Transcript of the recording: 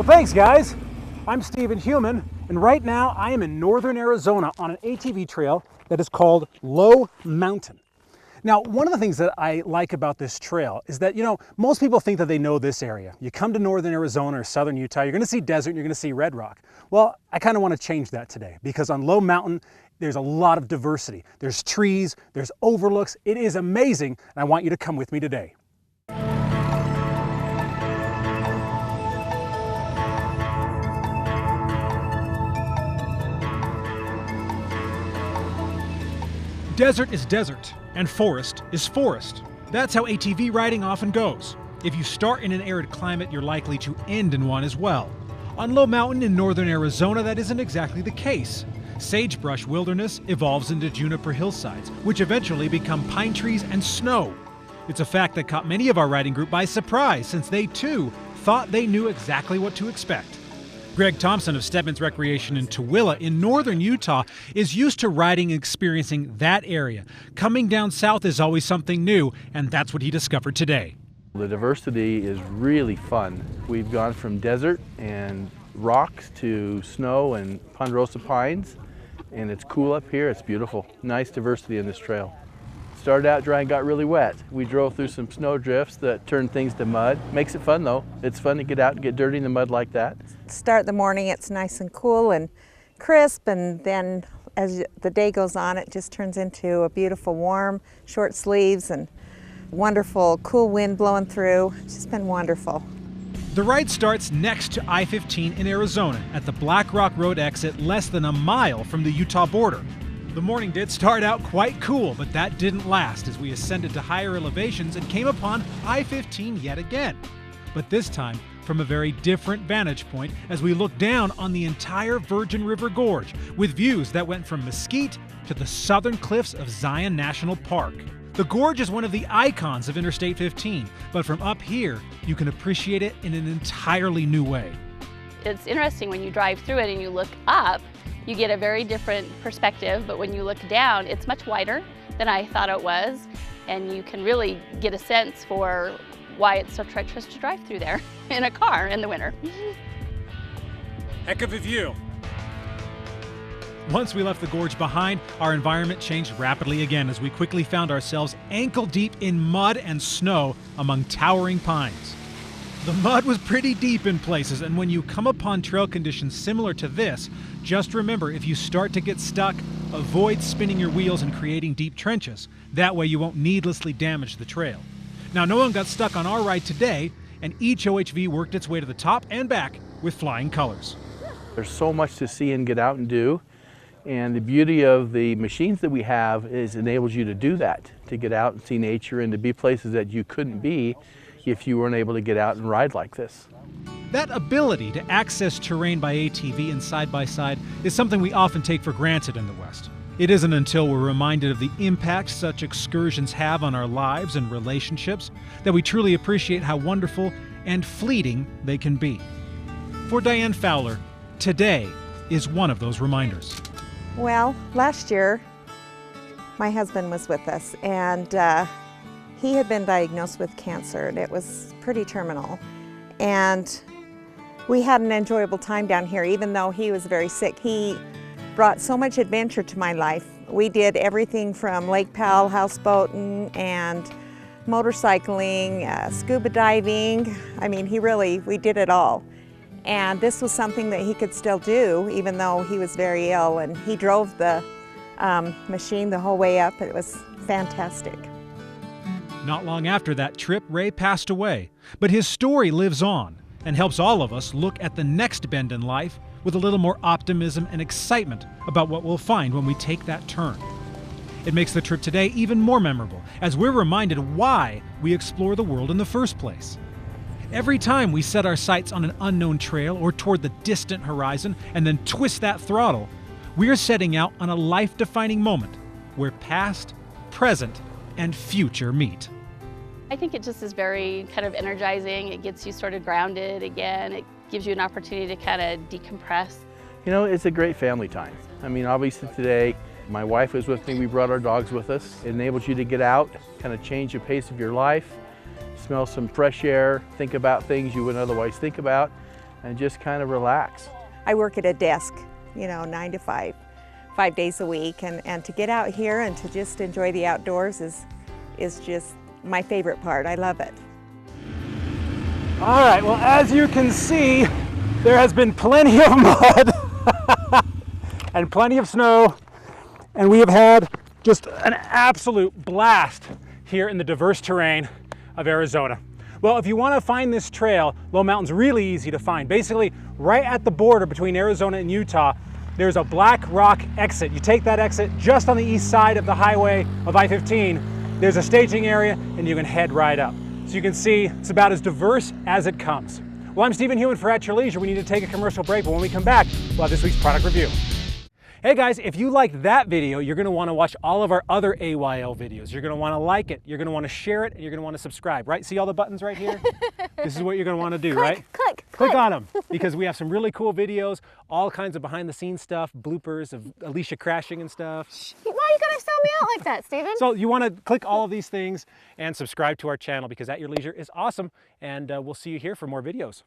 Well, thanks, guys. I'm Stephen Heumann, and right now I am in northern Arizona on an ATV trail that is called Low Mountain. Now, one of the things that I like about this trail is that, most people think that they know this area. You come to northern Arizona or southern Utah, you're going to see desert, you're going to see red rock. Well, I kind of want to change that today because on Low Mountain, there's a lot of diversity. There's trees, there's overlooks. It is amazing, and I want you to come with me today. Desert is desert, and forest is forest. That's how ATV riding often goes. If you start in an arid climate, you're likely to end in one as well. On Low Mountain in northern Arizona, that isn't exactly the case. Sagebrush wilderness evolves into juniper hillsides, which eventually become pine trees and snow. It's a fact that caught many of our riding group by surprise, since they too thought they knew exactly what to expect. Greg Thompson of Stedman's Recreation in Tooele in northern Utah is used to riding and experiencing that area. Coming down south is always something new, and that's what he discovered today. The diversity is really fun. We've gone from desert and rocks to snow and ponderosa pines, and it's cool up here. It's beautiful. Nice diversity in this trail. Started out dry and got really wet. We drove through some snow drifts that turned things to mud. Makes it fun though. It's fun to get out and get dirty in the mud like that. Start the morning, it's nice and cool and crisp, and then as the day goes on, it just turns into a beautiful warm, short sleeves and wonderful cool wind blowing through. It's just been wonderful. The ride starts next to I-15 in Arizona at the Black Rock Road exit, less than a mile from the Utah border. The morning did start out quite cool, but that didn't last as we ascended to higher elevations and came upon I-15 yet again. But this time from a very different vantage point as we looked down on the entire Virgin River Gorge with views that went from Mesquite to the southern cliffs of Zion National Park. The Gorge is one of the icons of Interstate 15, but from up here, you can appreciate it in an entirely new way. It's interesting when you drive through it and you look up, you get a very different perspective, but when you look down, it's much wider than I thought it was, and you can really get a sense for why it's so treacherous to drive through there in a car in the winter. Heck of a view. Once we left the gorge behind, our environment changed rapidly again as we quickly found ourselves ankle deep in mud and snow among towering pines. The mud was pretty deep in places, and when you come upon trail conditions similar to this, just remember, if you start to get stuck, avoid spinning your wheels and creating deep trenches. That way you won't needlessly damage the trail. Now, no one got stuck on our ride today, and each OHV worked its way to the top and back with flying colors. There's so much to see and get out and do, and the beauty of the machines that we have is enables you to do that, to get out and see nature and to be places that you couldn't be if you weren't able to get out and ride like this. That ability to access terrain by ATV and side-by-side is something we often take for granted in the West. It isn't until we're reminded of the impact such excursions have on our lives and relationships that we truly appreciate how wonderful and fleeting they can be. For Diane Fowler, today is one of those reminders. Well, last year, my husband was with us, and he had been diagnosed with cancer, and it was pretty terminal. And we had an enjoyable time down here, even though he was very sick. He brought so much adventure to my life. We did everything from Lake Powell, houseboating, and motorcycling, scuba diving. I mean, we did it all. And this was something that he could still do, even though he was very ill. And he drove the machine the whole way up. It was fantastic. Not long after that trip, Ray passed away, but his story lives on and helps all of us look at the next bend in life with a little more optimism and excitement about what we'll find when we take that turn. It makes the trip today even more memorable as we're reminded why we explore the world in the first place. Every time we set our sights on an unknown trail or toward the distant horizon and then twist that throttle, we're setting out on a life-defining moment where past, present, and future meet. I think it just is very kind of energizing. It gets you sort of grounded again. It gives you an opportunity to kind of decompress. You know, it's a great family time. I mean, obviously today, my wife was with me. We brought our dogs with us. It enables you to get out, kind of change the pace of your life, smell some fresh air, think about things you wouldn't otherwise think about. and just kind of relax. I work at a desk, you know, 9 to 5, 5 days a week, and to get out here and to just enjoy the outdoors is just my favorite part. I love it. All right, well, as you can see, there has been plenty of mud and plenty of snow, and we have had just an absolute blast here in the diverse terrain of Arizona. Well, if you want to find this trail, Low Mountain's really easy to find. Basically, right at the border between Arizona and Utah, there's a black rock exit. You take that exit just on the east side of the highway of I-15. There's a staging area, and you can head right up. So you can see it's about as diverse as it comes. Well, I'm Stephen Heumann for At Your Leisure. We need to take a commercial break, but when we come back, we'll have this week's product review. Hey guys, if you liked that video, you're going to want to watch all of our other AYL videos. You're going to want to like it, you're going to want to share it, and you're going to want to subscribe, right? See all the buttons right here? This is what you're going to want to do, right? Click on them, because we have some really cool videos, all kinds of behind the scenes stuff, bloopers of Alicia crashing and stuff. Why are you going to sell me out like that, Stephen? So you want to click all of these things and subscribe to our channel, because At Your Leisure is awesome, and we'll see you here for more videos.